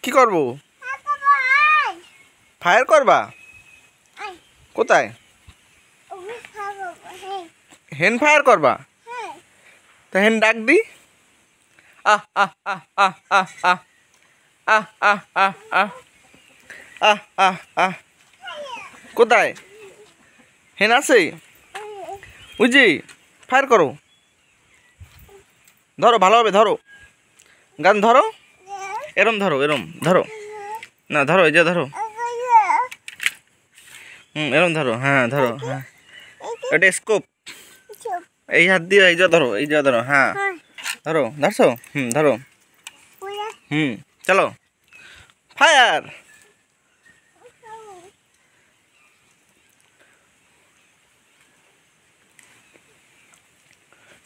কি করব? ফায়ার করবা? কোথায়? হেন ফায়ার করবা? তা হেন ডাক দি। আহ আহ আহ আহ আহ আহ আহ আহ আহ আহ আহ আহ আহ কোথায়? হেন আছে? বুঝি ফায়ার করো। ধরো ভালোভাবে ধরো, গান ধরো, এরম ধরো, এরম ধরো না, ধরো এই যে ধরো, এরম ধরো, হ্যাঁ ধরো, হ্যাঁ এটা স্কোপ, এই হাত দিয়ে এই যে ধরো, এই যে ধরো, হ্যাঁ ধরো, ধরছো, ধরো, চলো ফায়ার।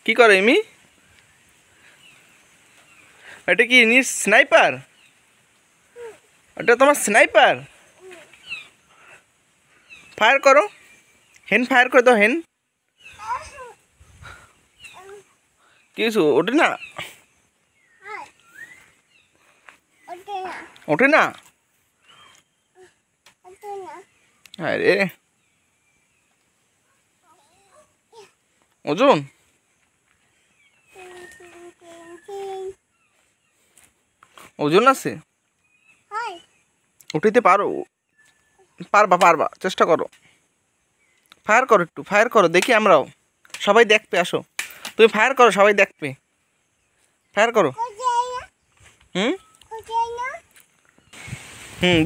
কি করে এমি? এটা কি স্নাইপার? এটা তোমার স্নাইপার? ফায়ার করো, হেন ফায়ার করে দাও, হেন। কিছু ওঠে না, ওঠে না, আরে ওজন ওজন আছে, উঠিতে পারো? পারবা পারবা, চেষ্টা করো, ফায়ার করো, একটু ফায়ার করো দেখি, আমরাও সবাই দেখবে, আসো তুমি ফায়ার করো, সবাই দেখবে, ফায়ার করো।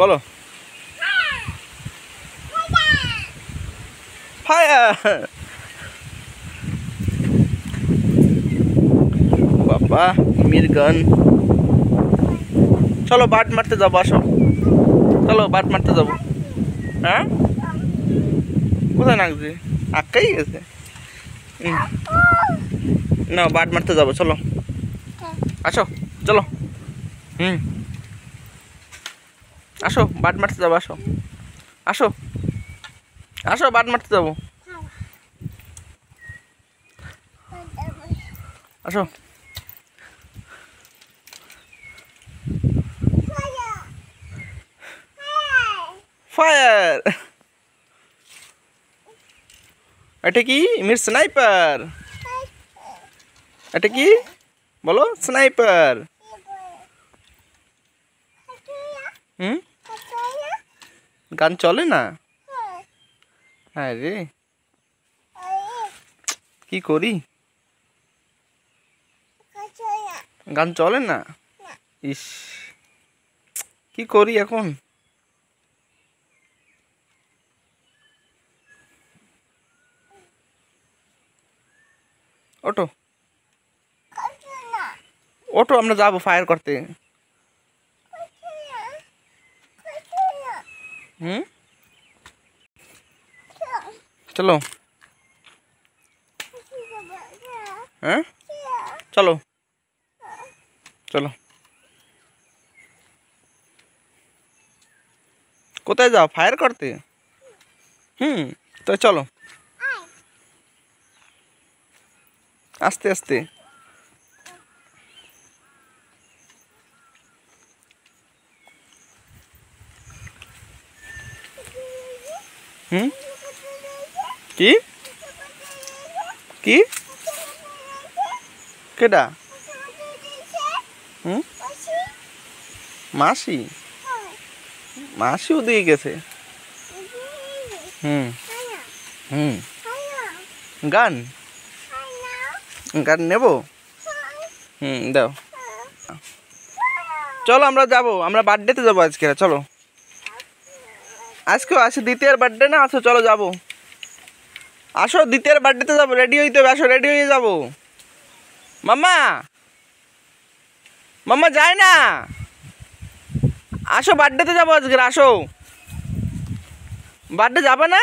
বলো ফায়ার। বাবা মির গান। চলো বাট মারতে যাবো, আসো চলো বাট মারতে যাবো। হ্যাঁ কোথায় নাকছে? আটকাই গেছে না, বাট মারতে যাবো, চলো আসো, চলো আসো বাট মারতে যাবো, আসো আসো আসো, বাট মারতে যাবো, আসো। ফায়ার, এটা কি মির স্নাইপার? এটা কি বলো? স্নাইপার। গান চলে না? হ্যাঁ রে, কি করি? গান চলে না, ইস কি করি এখন? ওটো ওটো, আমরা যাবো ফায়ার করতে। চলো, হ্যাঁ চলো চলো। কোথায় যাও? ফায়ার করতে? তো চলো আস্তে আস্তে। কি কি কেডা? মাসি? মাসিও দিয়ে গেছে? গান গান নেব, দাও। চলো আমরা যাবো, আমরা বার্থডেতে যাবো আজকে, চলো আজকেও আসে দ্বিতীয় বার্থডে না, আসো চলো যাবো, আসো দ্বিতীয় বার্থডেতে যাবো, রেডি হইতে হবে, আসো রেডি হয়ে যাবো। মাম্মা মাম্মা যায় না, আসো বার্থডেতে যাবো আজকে, আসো বার্থডে যাবে না?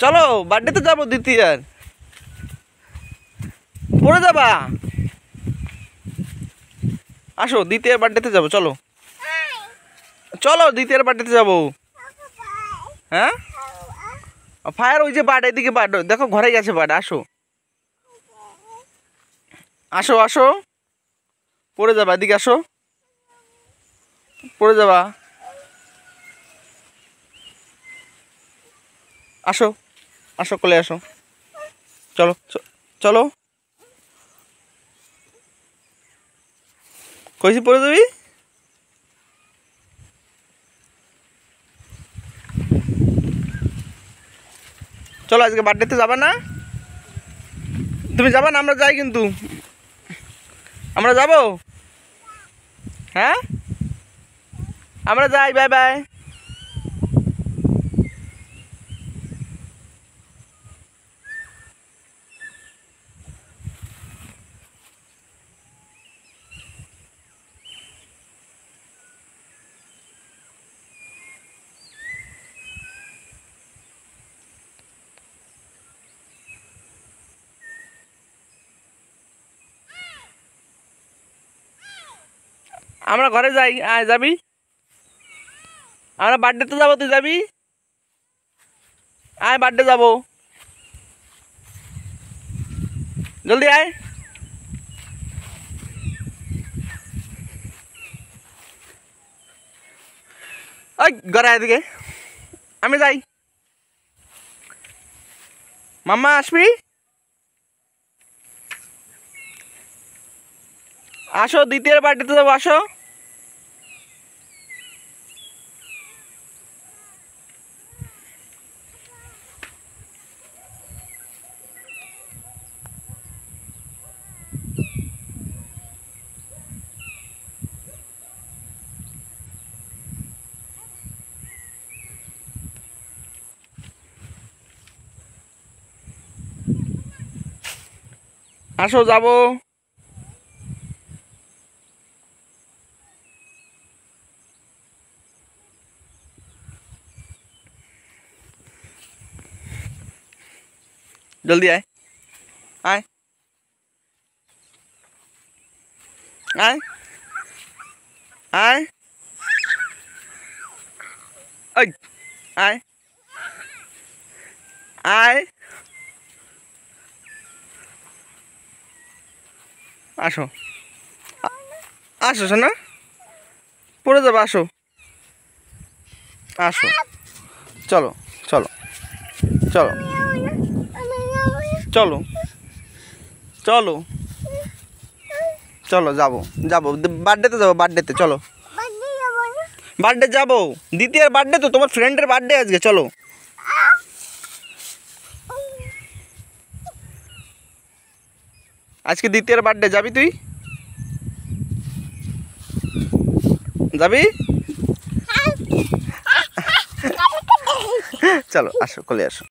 চলো বার্থডেতে যাবো, দ্বিতীয়ার পড়ে যাবা, আসো দ্বিতীয় বার্থডেতে যাবো, চলো চলো দ্বিতীয় বার্থডেতে যাবো। হ্যাঁ ফায়ার, ওই যে বার্ড, এদিকে বার্ড, দেখো ঘরে গেছে বার্ড, আসো আসো আসো, পড়ে যাবা, এদিকে আসো, পড়ে যাবা, আসো আসো কোলে আসো, চলো চলো, কইছি পড়ে যাবি। চলো আজকে বার্থডেতে যাবা না? তুমি যাবা না? আমরা যাই, কিন্তু আমরা যাব। হ্যাঁ আমরা যাই, বাই বাই। আমরা ঘরে যাই, আয় যাবি? আমরা বার্থডেতে যাবো, তুই যাবি? আয় বার্থডে যাবো, জলদি আয়। ওই ঘরে আয় এদিকে, আমি যাই। মাম্মা আসবি? আসো, দ্বিতীয় বার্থডেতে যাবো, আসো। আসো যাবো। জলদি আয়, আয় আয় আয়, ওই আয় আয়, আসো আসো শোনা, পড়ে যাবো, আসো আসো, চলো চলো চলো চলো চলো চলো, যাবো যাবো, বার্থডেতে যাবো, বার্থডেতে চলো, বার্থডে যাবো, দ্বিতীয় বার্থডে তো, তোমার ফ্রেন্ডের বার্থডে আজকে, চলো। আজকে দ্বিতীয় বার্থডে, যাবি তুই? যাবি? চলো আসো, কোলে আসো।